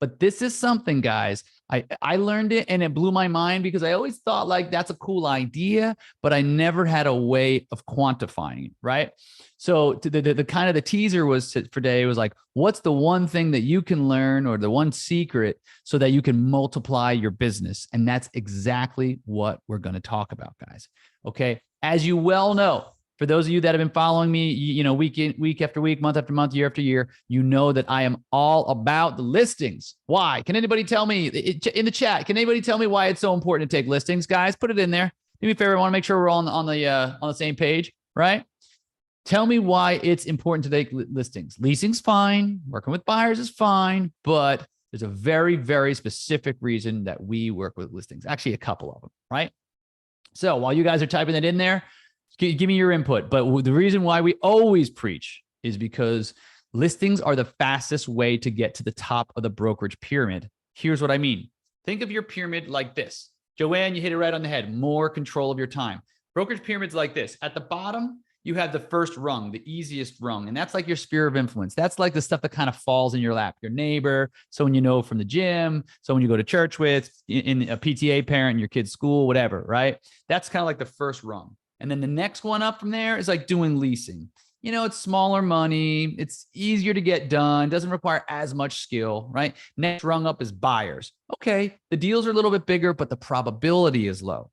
But this is something, guys, I learned it and it blew my mind because I always thought like that's a cool idea, but I never had a way of quantifying it, right? So the kind of the teaser was for today was like, what's the one thing that you can learn or the one secret so that you can multiply your business? And that's exactly what we're going to talk about, guys. Okay. As you well know, for those of you that have been following me, week after week, month after month, year after year, you know that I am all about the listings. Why? Can anybody tell me in the chat? Can anybody tell me why it's so important to take listings, guys? Put it in there. Do me a favor. I want to make sure we're all on the same page, right? Tell me why it's important to take listings. Leasing's fine. Working with buyers is fine, but there's a very, very specific reason that we work with listings. Actually, a couple of them, right? So while you guys are typing it in there, give me your input. But the reason why we always preach is because listings are the fastest way to get to the top of the brokerage pyramid. Here's what I mean. Think of your pyramid like this. Joanne, you hit it right on the head. More control of your time. Brokerage pyramid's like this. At the bottom, you have the first rung, the easiest rung. And that's like your sphere of influence. That's like the stuff that kind of falls in your lap. Your neighbor, someone you know from the gym, someone you go to church with, in a PTA parent in your kid's school, whatever, right? That's kind of like the first rung. And then the next one up from there is like doing leasing. You know, it's smaller money. It's easier to get done. Doesn't require as much skill, right? Next rung up is buyers. Okay, the deals are a little bit bigger, but the probability is low.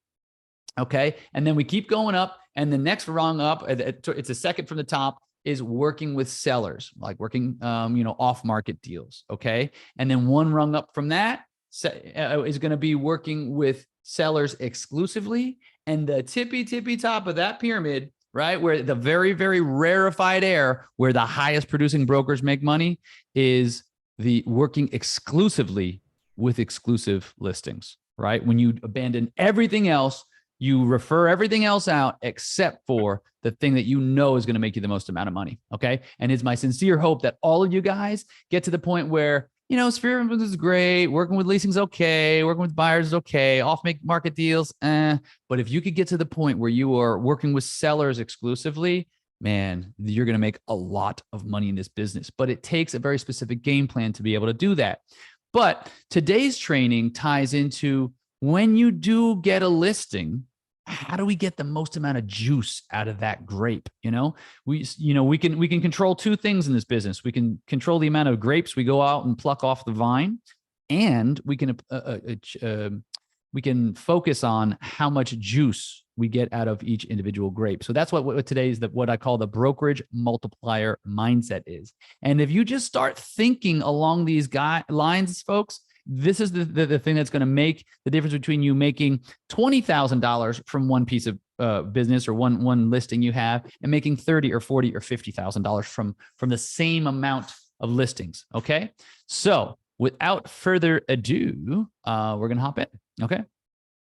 Okay, and then we keep going up, and the next rung up, it's a second from the top, is working with sellers, like working, off-market deals. Okay, and then one rung up from that is going to be working with sellers exclusively, and the tippy top of that pyramid, right, where the very, very rarefied air, where the highest producing brokers make money, is the working exclusively with exclusive listings, right? When you abandon everything else, you refer everything else out except for the thing that you know is going to make you the most amount of money, okay? And it's my sincere hope that all of you guys get to the point where, you know, sphere of influence is great, working with leasing's okay, working with buyers is okay, off-market deals, but if you could get to the point where you are working with sellers exclusively, man, you're going to make a lot of money in this business. But it takes a very specific game plan to be able to do that. But today's training ties into when you do get a listing, how do we get the most amount of juice out of that grape? We can control two things in this business. We can control the amount of grapes we go out and pluck off the vine, and we can focus on how much juice we get out of each individual grape. So that's what today is what I call the brokerage multiplier mindset is. And if you just start thinking along these lines, folks, this is the thing that's going to make the difference between you making $20,000 from one piece of business or one listing you have, and making $30,000 or $40,000 or $50,000 from the same amount of listings. Okay, so without further ado, we're going to hop in. Okay,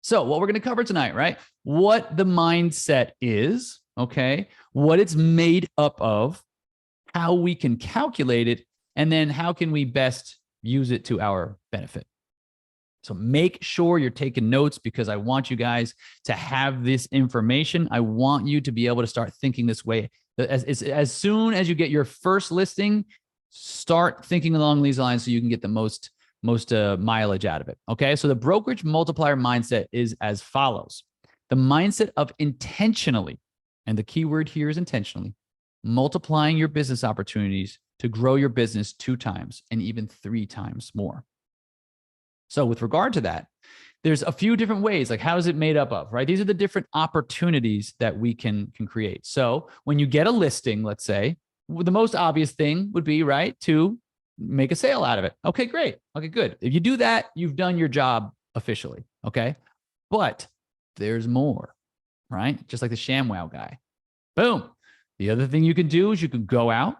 so what we're going to cover tonight, right? What the mindset is, okay, what it's made up of, how we can calculate it, and then how can we best use it to our benefit. So make sure you're taking notes, because I want you guys to have this information. I want you to be able to start thinking this way. As soon as you get your first listing, start thinking along these lines so you can get the most mileage out of it. Okay, so the brokerage multiplier mindset is as follows. The mindset of intentionally, and the key word here is intentionally, multiplying your business opportunities to grow your business 2 times and even 3 times more. So with regard to that, there's a few different ways, like how is it made up of, right? These are the different opportunities that we can create. So when you get a listing, let's say, the most obvious thing would be, right, to make a sale out of it. Okay, great. Okay, good. If you do that, you've done your job officially. Okay. But there's more, right? Just like the ShamWow guy. Boom. The other thing you can do is you can go out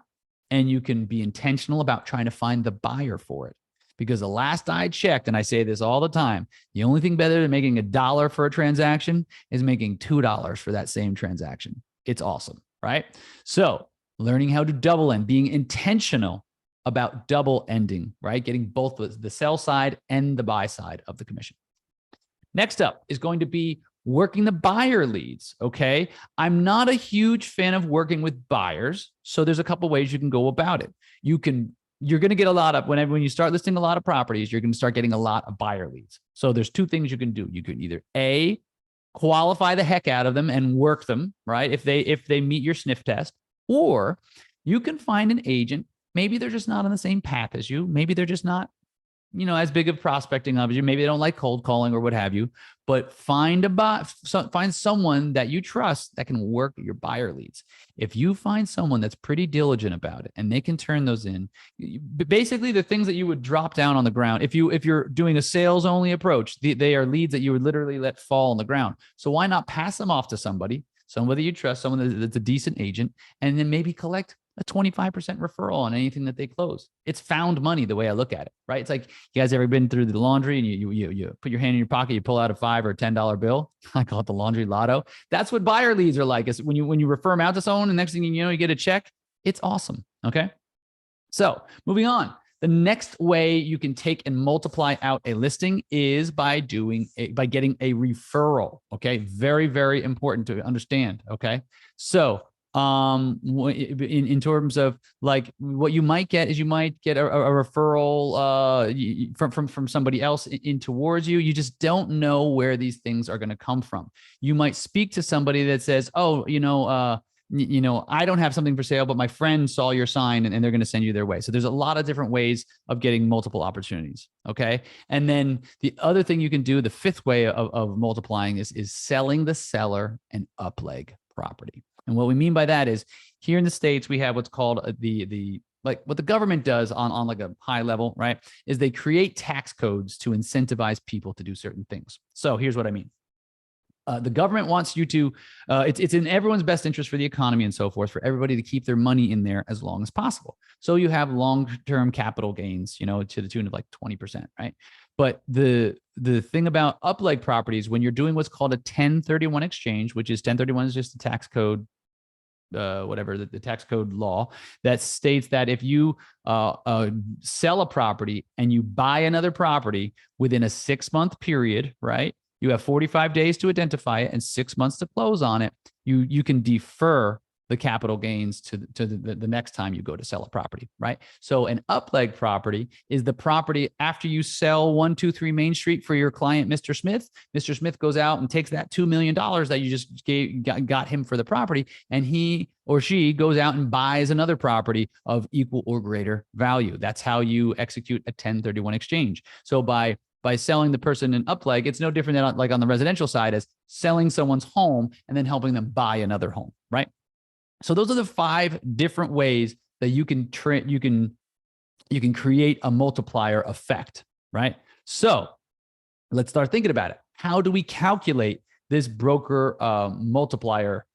and you can be intentional about trying to find the buyer for it. Because the last I checked, and I say this all the time, the only thing better than making $1 for a transaction is making $2 for that same transaction. It's awesome, right? So learning how to double end, being intentional about double ending, right? Getting both the sell side and the buy side of the commission. Next up is going to be working the buyer leads, okay? I'm not a huge fan of working with buyers, so there's a couple ways you can go about it. You can you're going to get a lot of, when you start listing a lot of properties, you're going to start getting a lot of buyer leads. So there's two things you can do. You can either A, qualify the heck out of them and work them, right? If they meet your sniff test, or you can find an agent. Maybe they're just not on the same path as you. Maybe they're just not, as big of prospecting of you. Maybe they don't like cold calling or what have you, but find someone that you trust that can work your buyer leads. If you find someone that's pretty diligent about it and they can turn those in, basically the things that you would drop down on the ground. If you're doing a sales only approach, they are leads that you would literally let fall on the ground. So why not pass them off to somebody you trust, someone that's a decent agent, and then maybe collect a 25% referral on anything that they close. It's found money the way I look at it, right? It's like, you guys ever been through the laundry and you put your hand in your pocket, you pull out a $5 or $10 bill. I call it the laundry lotto. That's what buyer leads are like. Is when you refer them out to someone, and next thing you know, you get a check. It's awesome. Okay. So moving on. The next way you can take and multiply out a listing is by getting a referral. Okay. Very, very important to understand. Okay. So in terms of like what you might get is you might get a referral from somebody else in towards you. You just don't know where these things are going to come from. You might speak to somebody that says, oh, I don't have something for sale, but my friend saw your sign and they're going to send you their way. So there's a lot of different ways of getting multiple opportunities. Okay. And then the other thing you can do, the fifth way of multiplying is selling the seller an upleg property. And what we mean by that is, here in the States, we have what's called like what the government does on like a high level, right? Is they create tax codes to incentivize people to do certain things. So here's what I mean. The government wants you to, it's in everyone's best interest for the economy and so forth, for everybody to keep their money in there as long as possible. So you have long-term capital gains, to the tune of like 20%, right? But the thing about upleg properties, when you're doing what's called a 1031 exchange, which is 1031 is just a tax code, the tax code law that states that if you sell a property and you buy another property within a 6-month period, right? You have 45 days to identify it and 6 months to close on it. You can defer the capital gains to the next time you go to sell a property, right? So an upleg property is the property after you sell 123 Main Street for your client, Mr. Smith. Mr. Smith goes out and takes that $2 million that you just got him for the property, and he or she goes out and buys another property of equal or greater value. That's how you execute a 1031 exchange. So by selling the person an upleg, it's no different than like on the residential side as selling someone's home and then helping them buy another home, right? So those are the 5 different ways that you can create a multiplier effect, right? So let's start thinking about it. How do we calculate this broker multiplier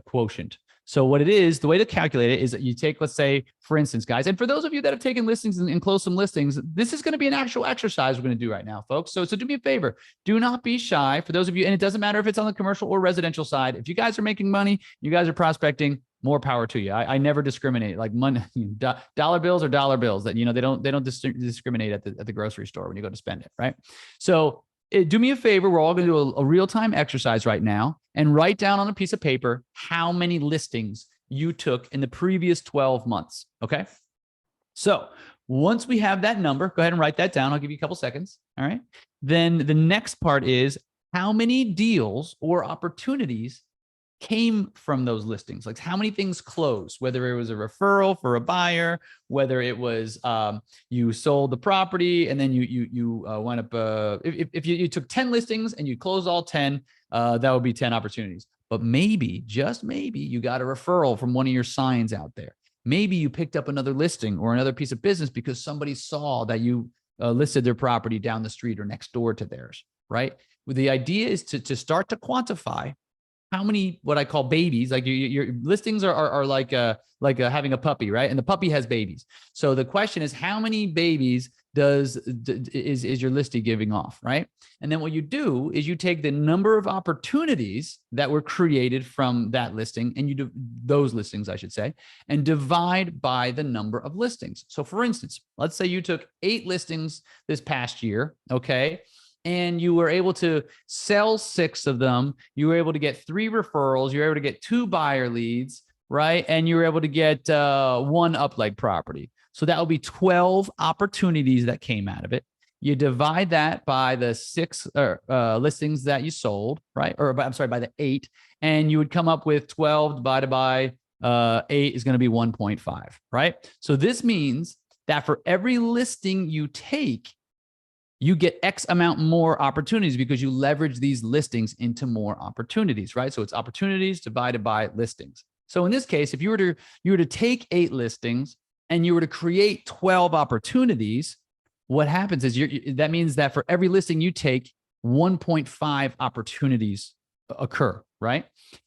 quotient? So what it is, the way to calculate it is that you take, let's say, for instance, guys, and for those of you that have taken listings and closed some listings, this is going to be an actual exercise we're going to do right now, folks. So do me a favor. Do not be shy. For those of you, and it doesn't matter if it's on the commercial or residential side. If you guys are making money, you guys are prospecting, more power to you. I never discriminate. Like money, dollar bills are dollar bills. That they don't discriminate at the grocery store when you go to spend it, right? So do me a favor. We're all going to do a real-time exercise right now and write down on a piece of paper how many listings you took in the previous 12 months. Okay. So once we have that number, go ahead and write that down. I'll give you a couple seconds. All right. Then the next part is how many deals or opportunities came from those listings. Like how many things closed, whether it was a referral for a buyer, whether it was you sold the property and then you went up. If you took 10 listings and you closed all 10, that would be 10 opportunities. But maybe, just maybe, you got a referral from one of your signs out there. Maybe you picked up another listing or another piece of business because somebody saw that you listed their property down the street or next door to theirs, right? Well, the idea is to start to quantify how many, what I call babies, like your listings are like having a puppy, right? And the puppy has babies. So the question is, how many babies is your listing giving off, right? And then what you do is you take the number of opportunities that were created from that listing, and you do those listings, I should say, and divide by the number of listings. So for instance, let's say you took 8 listings this past year, okay? And you were able to sell 6 of them. You were able to get 3 referrals. You were able to get 2 buyer leads, right? And you were able to get 1 upleg property. So that would be 12 opportunities that came out of it. You divide that by the 6 listings that you sold, right? Or I'm sorry, by the 8, and you would come up with 12 divided by 8 is going to be 1.5, right? So this means that for every listing you take, you get X amount more opportunities because you leverage these listings into more opportunities, right? So it's opportunities divided by listings. So in this case, if you were to take 8 listings and you were to create 12 opportunities, what happens is that means that for every listing you take, 1.5 opportunities occur, right?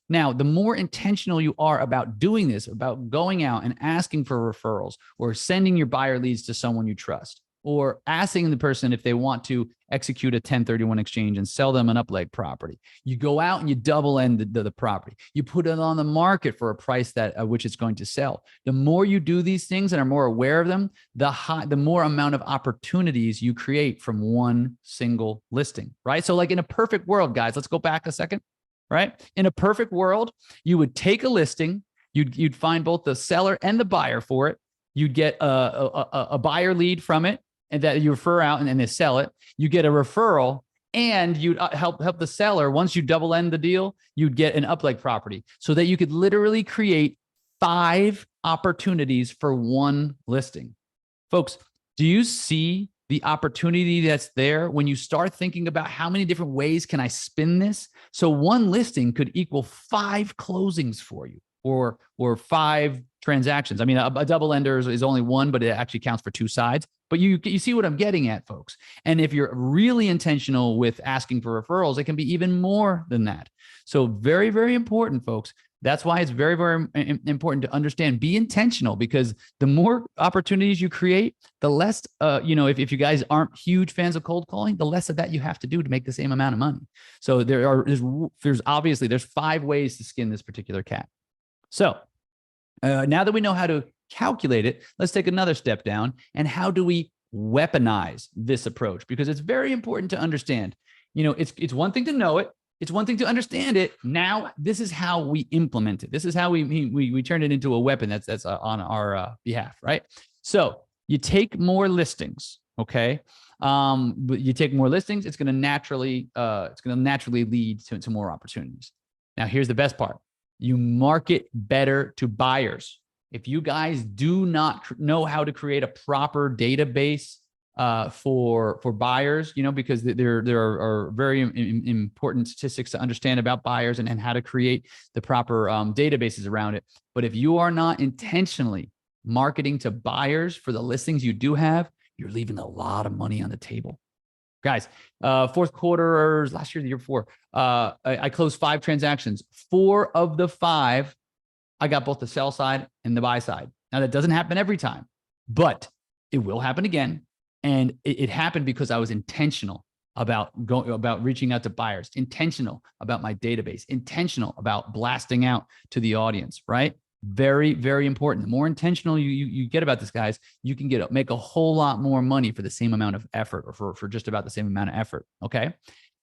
Now, the more intentional you are about doing this, about going out and asking for referrals or sending your buyer leads to someone you trust, or asking the person if they want to execute a 1031 exchange and sell them an upleg property. You go out and you double end the property. You put it on the market for a price that which it's going to sell. The more you do these things and are more aware of them, the more amount of opportunities you create from one single listing, right? So like in a perfect world, guys, let's go back a second, right? In a perfect world, you would take a listing, you'd find both the seller and the buyer for it. You'd get a buyer lead from it, and that you refer out and then they sell it. You get a referral, and you'd help the seller. Once you double end the deal, you'd get an upleg property, so that you could literally create 5 opportunities for one listing. Folks, do you see the opportunity that's there when you start thinking about how many different ways can I spin this? So one listing could equal 5 closings for you, or 5 transactions. I mean, a double ender is only one, but it actually counts for 2 sides. But you see what I'm getting at, folks. And if you're really intentional with asking for referrals, it can be even more than that. So very, very important, folks. That's why it's very, very important to understand, be intentional, because the more opportunities you create, the less, if you guys aren't huge fans of cold calling, the less of that you have to do to make the same amount of money. So there's obviously 5 ways to skin this particular cat. So now that we know how to calculate it, let's take another step down. And how do we weaponize this approach? Because it's very important to understand. It's one thing to know it. It's one thing to understand it. Now, this is how we implement it. This is how we turn it into a weapon that's on our behalf, right? So you take more listings, okay? But you take more listings, it's going to naturally lead to more opportunities. Now, here's the best part. You market better to buyers. If you guys do not know how to create a proper database for buyers, because there are very important statistics to understand about buyers and how to create the proper databases around it. But if you are not intentionally marketing to buyers for the listings you do have, you're leaving a lot of money on the table. Guys, fourth quarter, or last year, the year before, I closed 5 transactions. 4 of the 5, I got both the sell side and the buy side. Now, that doesn't happen every time, but it will happen again. And it happened because I was intentional about reaching out to buyers, intentional about my database, intentional about blasting out to the audience, right? Very, very important. The more intentional you get about this, guys, you can make a whole lot more money for the same amount of effort, or for just about the same amount of effort, okay?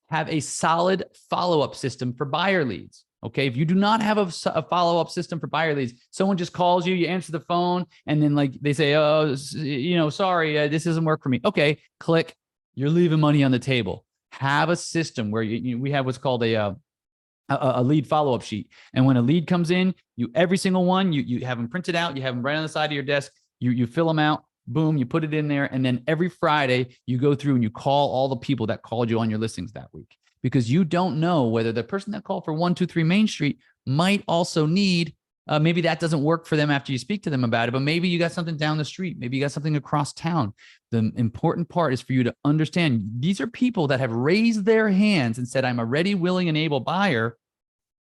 Have a solid follow-up system for buyer leads. Okay, if you do not have a follow-up system for buyer leads, someone just calls you, you answer the phone, and then they say, oh, sorry, this doesn't work for me. Okay, click. You're leaving money on the table. Have a system where we have what's called a lead follow-up sheet. And when a lead comes in, every single one, you have them printed out, you have them right on the side of your desk, you fill them out, boom, you put it in there, and then every Friday, you go through and you call all the people that called you on your listings that week. Because you don't know whether the person that called for 123 Main Street might also need, maybe that doesn't work for them after you speak to them about it, but maybe you got something down the street. Maybe you got something across town. The important part is for you to understand these are people that have raised their hands and said, I'm a ready, willing, and able buyer.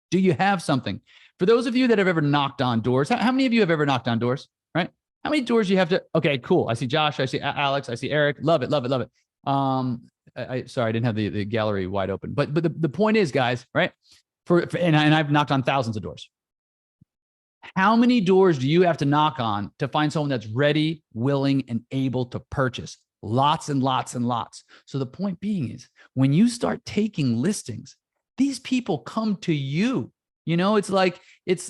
Do you have something? For those of you that have ever knocked on doors, how many of you have ever knocked on doors, right? How many doors do you have to? Okay, cool. I see Josh. I see Alex. I see Eric. Love it, love it, love it. Sorry, I didn't have the gallery wide open, but the point is, guys, right? And I've knocked on thousands of doors. How many doors do you have to knock on to find someone that's ready, willing, and able to purchase? Lots and lots and lots. So the point being is, when you start taking listings, these people come to you. You know, it's like it's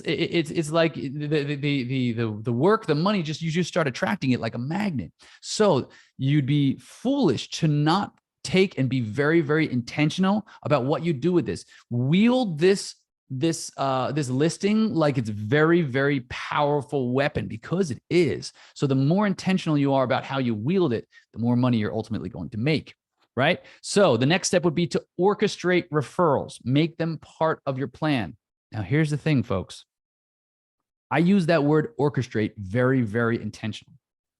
like the work, the money, you just start attracting it like a magnet. So you'd be foolish to not take and be very, very intentional about what you do with this. Wield this listing like it's very, very powerful weapon, because it is. So the more intentional you are about how you wield it, the more money you're ultimately going to make. Right? So the next step would be to orchestrate referrals, make them part of your plan. Now, here's the thing, folks. I use that word orchestrate very, very intentional.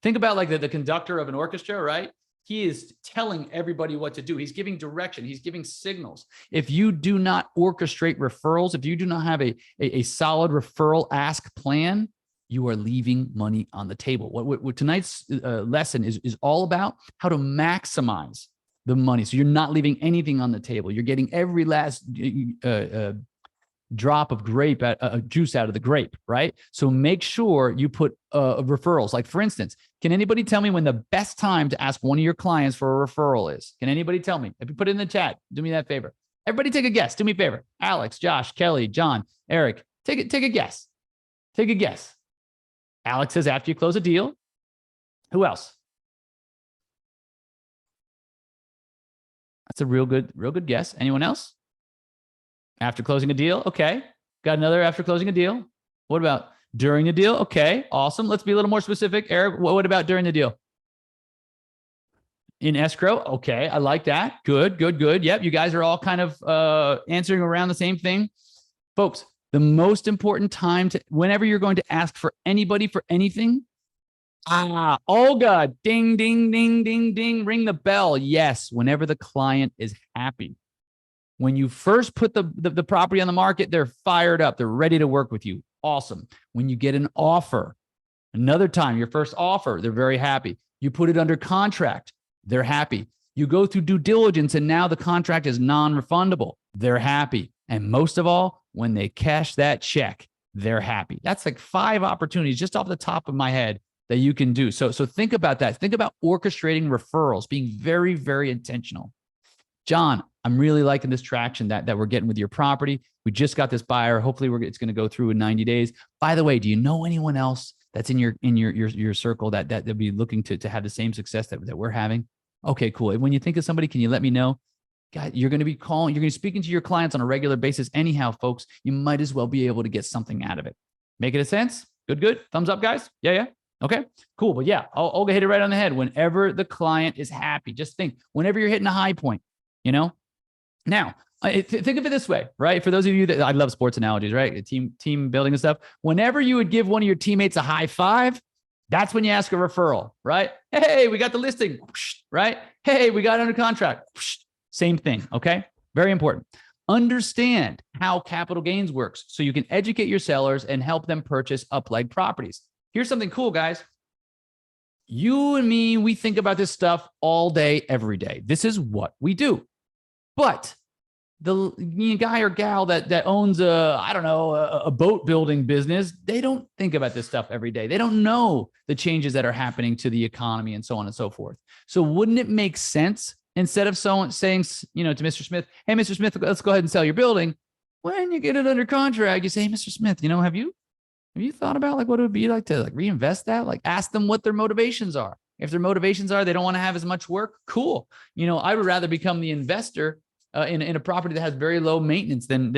Think about like the conductor of an orchestra, right? He is telling everybody what to do. He's giving direction. He's giving signals. If you do not orchestrate referrals, if you do not have a solid referral ask plan, you are leaving money on the table. What tonight's lesson is all about, how to maximize the money. So you're not leaving anything on the table. You're getting every last drop of juice out of the grape, right? So make sure you put referrals. Like, for instance, can anybody tell me when the best time to ask one of your clients for a referral is? Can anybody tell me? If you put it in the chat, do me that favor. Everybody take a guess. Do me a favor. Alex, Josh, Kelly, John, Eric, take a guess. Take a guess. Alex says after you close a deal. Who else? That's a real good guess. Anyone else? After closing a deal? Okay. Got another after closing a deal. What about during the deal? Okay. Awesome. Let's be a little more specific. Eric, what about during the deal? In escrow? Okay. I like that. Good. Yep. You guys are all kind of answering around the same thing. Folks, the most important time whenever you're going to ask for anybody for anything, Olga, ding, ding, ding, ding, ding, ring the bell. Yes, whenever the client is happy. When you first put the property on the market, they're fired up. They're ready to work with you. Awesome. When you get an offer, another time, your first offer, they're very happy. You put it under contract, they're happy. You go through due diligence and now the contract is non-refundable. They're happy. And most of all, when they cash that check, they're happy. That's like 5 opportunities just off the top of my head that you can do. So think about that. Think about orchestrating referrals, being very, very intentional. John, I'm really liking this traction that we're getting with your property. We just got this buyer. Hopefully it's going to go through in 90 days. By the way, do you know anyone else that's in your circle that'll be looking to have the same success that we're having? Okay, cool. When you think of somebody, can you let me know? God, you're going to be calling, you're going to be speaking to your clients on a regular basis. Anyhow, folks, you might as well be able to get something out of it. Make it a sense? Good. Thumbs up, guys. Yeah. Okay, cool. But yeah, I'll hit it right on the head. Whenever the client is happy, just think, whenever you're hitting a high point, you know. Now, think of it this way, right? For those of you that, I love sports analogies, right? Team building and stuff. Whenever you would give one of your teammates a high five, that's when you ask a referral, right? Hey, we got the listing, right? Hey, we got it under contract. Same thing, okay? Very important. Understand how capital gains works so you can educate your sellers and help them purchase up-leg properties. Here's something cool, guys. You and me, we think about this stuff all day, every day. This is what we do. But the guy or gal that owns a boat building business, they don't think about this stuff every day. They don't know the changes that are happening to the economy and so on and so forth. So wouldn't it make sense, instead of someone saying, to Mr. Smith, hey, Mr. Smith, let's go ahead and sell your building. When you get it under contract, you say, hey, Mr. Smith, have you thought about like what it would be like to like reinvest that? Like ask them what their motivations are. If their motivations are they don't want to have as much work, cool. I would rather become the investor in a property that has very low maintenance than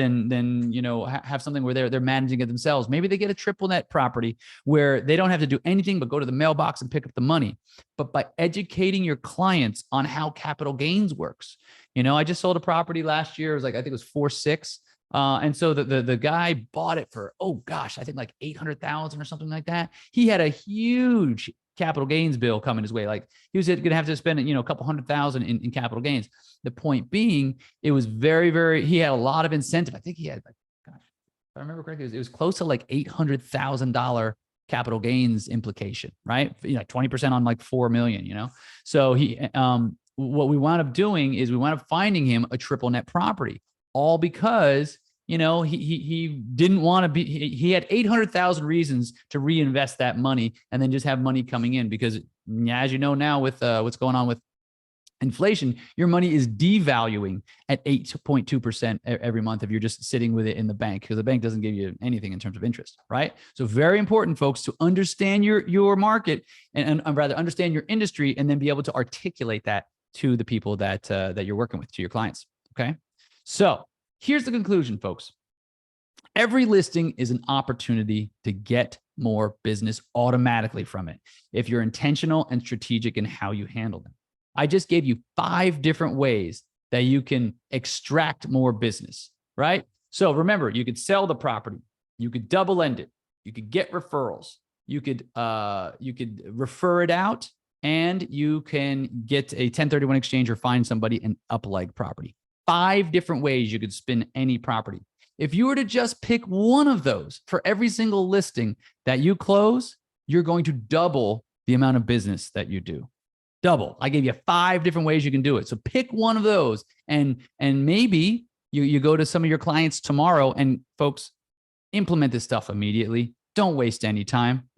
have something where they're managing it themselves. Maybe they get a triple net property where they don't have to do anything but go to the mailbox and pick up the money. But by educating your clients on how capital gains works, I just sold a property last year. It was like, I think it was 4.6. And so the guy bought it for, I think like 800,000 or something like that. He had a huge capital gains bill coming his way. Like he was going to have to spend, a couple $100,000 in capital gains. The point being, it was very, very, he had a lot of incentive. I think he had like, if I remember correctly, it was close to like $800,000 capital gains implication, right? 20% on like 4 million, So he, what we wound up doing is we wound up finding him a triple net property, all because he didn't want to be, he had 800,000 reasons to reinvest that money and then just have money coming in, because as you know now with what's going on with inflation, your money is devaluing at 8.2% every month if you're just sitting with it in the bank, because the bank doesn't give you anything in terms of interest, right? So very important, folks, to understand your market and rather understand your industry, and then be able to articulate that to the people that you're working with, to your clients. Okay. So here's the conclusion, folks. Every listing is an opportunity to get more business automatically from it if you're intentional and strategic in how you handle them. I just gave you 5 different ways that you can extract more business, right? So remember, you could sell the property, you could double end it, you could get referrals, you could refer it out, and you can get a 1031 exchange or find somebody and upleg property. 5 different ways you could spin any property. If you were to just pick one of those for every single listing that you close, you're going to double the amount of business that you do. Double. I gave you 5 different ways you can do it. So pick one of those, and maybe you go to some of your clients tomorrow, and folks, implement this stuff immediately. Don't waste any time.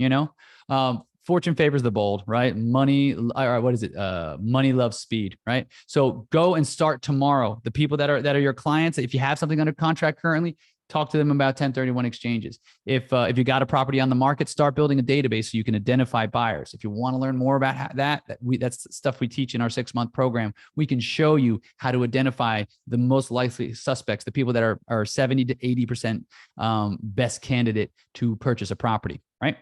Fortune favors the bold, right? Money, or what is it? Money loves speed, right? So go and start tomorrow. The people that are your clients, if you have something under contract currently, talk to them about 1031 exchanges. If you got a property on the market, start building a database so you can identify buyers. If you want to learn more about that's stuff we teach in our 6-month program. We can show you how to identify the most likely suspects, the people that are 70 to 80% best candidate to purchase a property, right?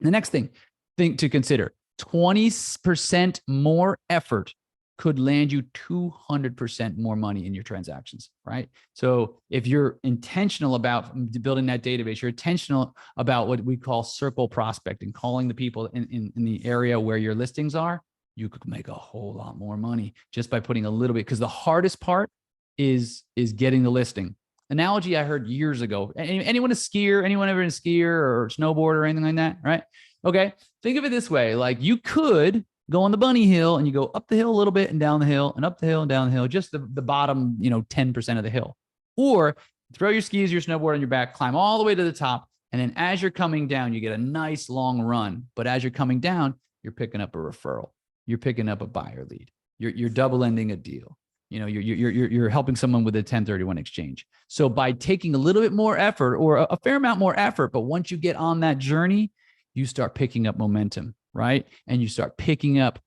The next thing to consider, 20% more effort could land you 200% more money in your transactions, right? So if you're intentional about building that database, you're intentional about what we call circle prospecting, calling the people in the area where your listings are, you could make a whole lot more money just by putting a little bit, because the hardest part is getting the listing. Analogy I heard years ago. Anyone a skier? Anyone ever a skier or snowboarder or anything like that, right? Okay, think of it this way. Like, you could go on the bunny hill and you go up the hill a little bit and down the hill and up the hill and down the hill, just the bottom, 10% of the hill. Or throw your skis, your snowboard on your back, climb all the way to the top. And then as you're coming down, you get a nice long run. But as you're coming down, you're picking up a referral. You're picking up a buyer lead. You're double ending a deal. You're helping someone with a 1031 exchange. So by taking a little bit more effort, or a fair amount more effort, but once you get on that journey, you start picking up momentum, right? And you start picking up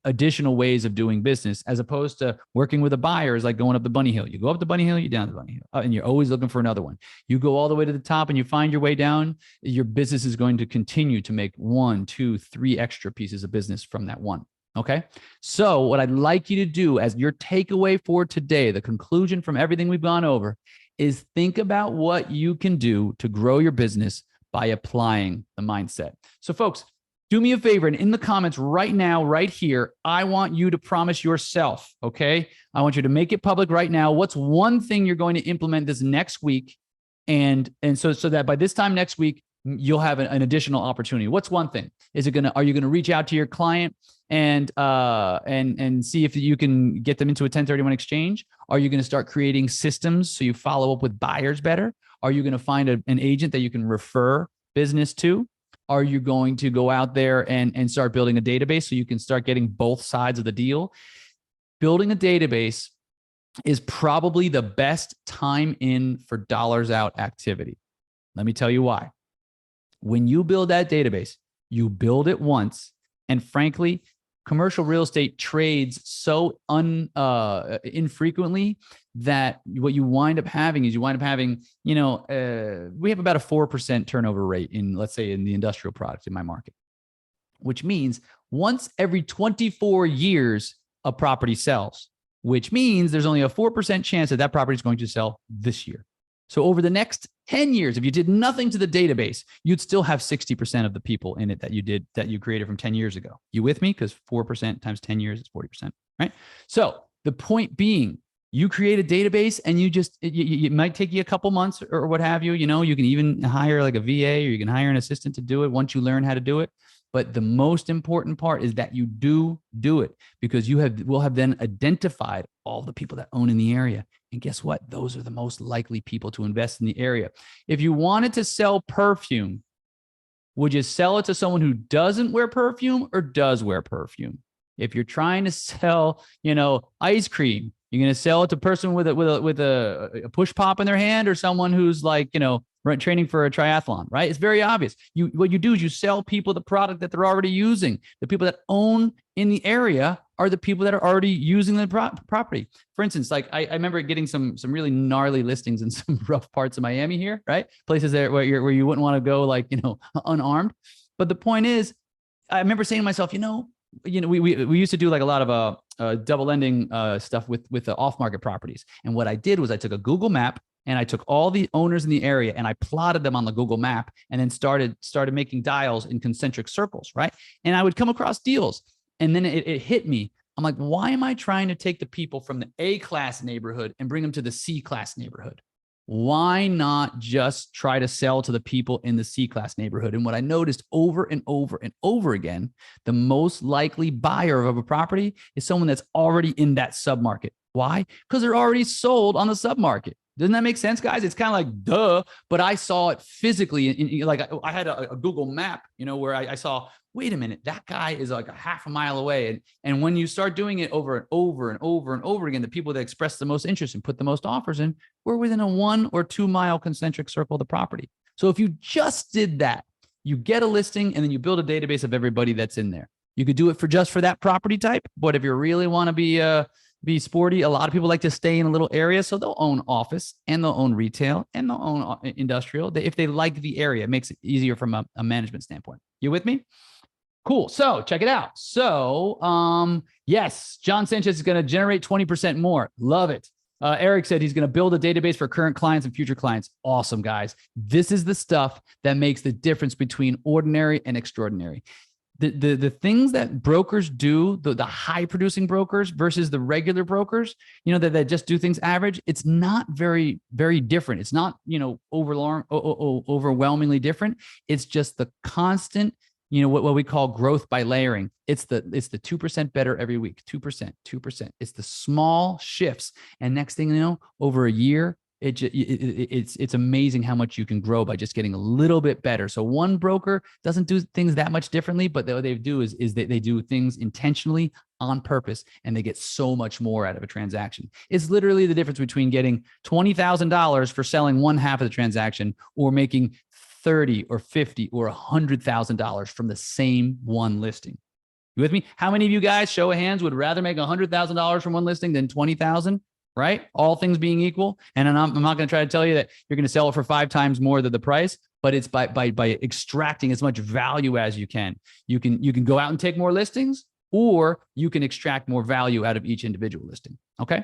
additional ways of doing business, as opposed to working with a buyer is like going up the bunny hill. You go up the bunny hill, you're down the bunny hill, and you're always looking for another one. You go all the way to the top and you find your way down, your business is going to continue to make 1, 2, 3 extra pieces of business from that one. Okay. So what I'd like you to do as your takeaway for today, the conclusion from everything we've gone over, is think about what you can do to grow your business by applying the mindset. So folks, do me a favor, and in the comments right now, right here, I want you to promise yourself, okay? I want you to make it public right now. What's one thing you're going to implement this next week? And so that by this time next week, you'll have an additional opportunity. What's one thing? Are you going to reach out to your client and see if you can get them into a 1031 exchange? Are you going to start creating systems so you follow up with buyers better? Are you going to find an agent that you can refer business to? Are you going to go out there and start building a database so you can start getting both sides of the deal? Building a database is probably the best time in for dollars out activity. Let me tell you why. When you build that database, you build it once. And frankly, commercial real estate trades so infrequently that what you wind up having is we have about a 4% turnover rate in, let's say, in the industrial product in my market, which means once every 24 years, a property sells, which means there's only a 4% chance that property is going to sell this year. So over the next 10 years, if you did nothing to the database, you'd still have 60% of the people in it that you created from 10 years ago. You with me? Because 4% times 10 years is 40%, right? So the point being, you create a database and it might take you a couple months or what have you. You can even hire like a VA, or you can hire an assistant to do it once you learn how to do it. But the most important part is that you do it, because will have then identified all the people that own in the area. And guess what? Those are the most likely people to invest in the area. If you wanted to sell perfume, would you sell it to someone who doesn't wear perfume or does wear perfume? If you're trying to sell, ice cream, you're going to sell it to a person with a push pop in their hand, or someone who's like, training for a triathlon, right? It's very obvious. What you do is you sell people the product that they're already using. The people that own in the area are the people that are already using the property. For instance, like I remember getting some really gnarly listings in some rough parts of Miami here, right? Places there where you wouldn't want to go, like, unarmed. But the point is, I remember saying to myself, we used to do like a lot of double ending stuff with the off market properties. And what I did was I took a Google map and I took all the owners in the area and I plotted them on the Google map, and then started making dials in concentric circles, right? And I would come across deals, and then it hit me. I'm like, why am I trying to take the people from the A-class neighborhood and bring them to the C-class neighborhood? Why not just try to sell to the people in the C-class neighborhood? And what I noticed over and over and over again, the most likely buyer of a property is someone that's already in that submarket. Why? Because they're already sold on the submarket. Doesn't that make sense, guys? It's kind of like, duh, but I saw it physically. Like I had a Google map, where I saw, wait a minute, that guy is like a half a mile away. And when you start doing it over and over and over and over again, the people that express the most interest and put the most offers in were within a 1 or 2 mile concentric circle of the property. So if you just did that, you get a listing and then you build a database of everybody that's in there. You could do it for that property type. But if you really want to be sporty, a lot of people like to stay in a little area, so they'll own office and they'll own retail and they'll own industrial. If they like the area, it makes it easier from a management standpoint. You with me? Cool. So check it out. So yes, John Sanchez is going to generate 20% more. Love it. Eric said he's going to build a database for current clients and future clients. Awesome, guys. This is the stuff that makes the difference between ordinary and extraordinary. The things that brokers do, the high producing brokers versus the regular brokers, that just do things average, it's not very, very different. It's not, overwhelmingly different. It's just the constant, what we call growth by layering. It's the 2% better every week, 2%, 2%. It's the small shifts. And next thing you know, over a year, it's amazing how much you can grow by just getting a little bit better. So one broker doesn't do things that much differently, but what they do is they do things intentionally on purpose, and they get so much more out of a transaction. It's literally the difference between getting $20,000 for selling one half of the transaction, or making $30 or $50 or $100,000 from the same one listing. You with me? How many of you guys, show of hands, would rather make $100,000 from one listing than $20,000? Right? All things being equal. And I'm not going to try to tell you that you're going to sell it for 5 times more than the price, but it's by extracting as much value as you can. You can go out and take more listings, or you can extract more value out of each individual listing. Okay.